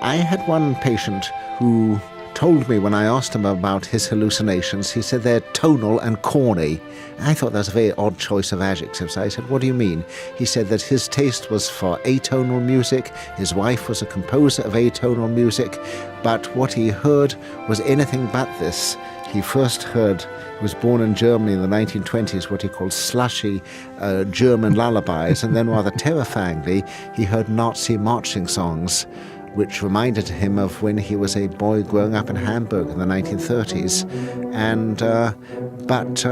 I had one patient who told me when I asked him about his hallucinations, he said they're tonal and corny. I thought that was a very odd choice of adjectives. I said, what do you mean? He said that his taste was for atonal music, his wife was a composer of atonal music, but what he heard was anything but this. He first heard, he was born in Germany in the 1920s, what he called slushy German lullabies, and then rather terrifyingly, he heard Nazi marching songs, which reminded him of when he was a boy growing up in Hamburg in the 1930s. But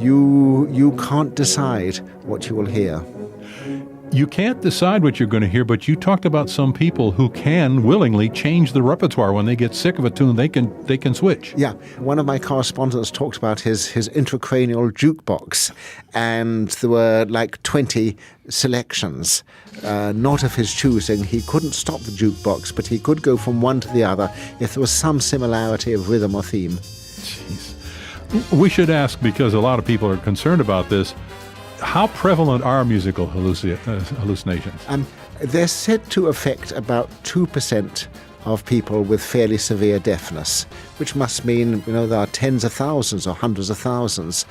you can't decide what you will hear. You can't decide what you're going to hear, but you talked about some people who can willingly change the repertoire. When they get sick of a tune, they can switch. Yeah. One of my correspondents talked about his intracranial jukebox, and there were like 20 selections, not of his choosing. He couldn't stop the jukebox, but he could go from one to the other if there was some similarity of rhythm or theme. Jeez. We should ask, because a lot of people are concerned about this, how prevalent are musical hallucinations? They're said to affect about 2% of people with fairly severe deafness, which must mean, there are tens of thousands or hundreds of thousands.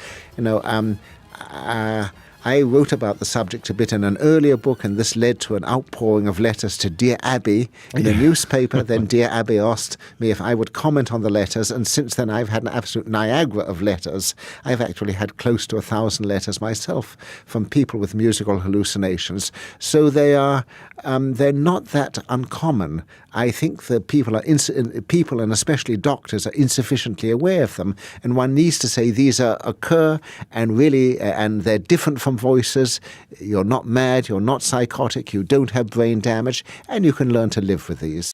I wrote about the subject a bit in an earlier book, and this led to an outpouring of letters to Dear Abby in the newspaper. Then Dear Abby asked me if I would comment on the letters, and since then I've had an absolute Niagara of letters. I've actually had close to 1,000 letters myself from people with musical hallucinations. So they're not that uncommon. I think that people and especially doctors are insufficiently aware of them, and one needs to say these occur and they're different from voices. You're not mad, you're not psychotic, you don't have brain damage, and you can learn to live with these.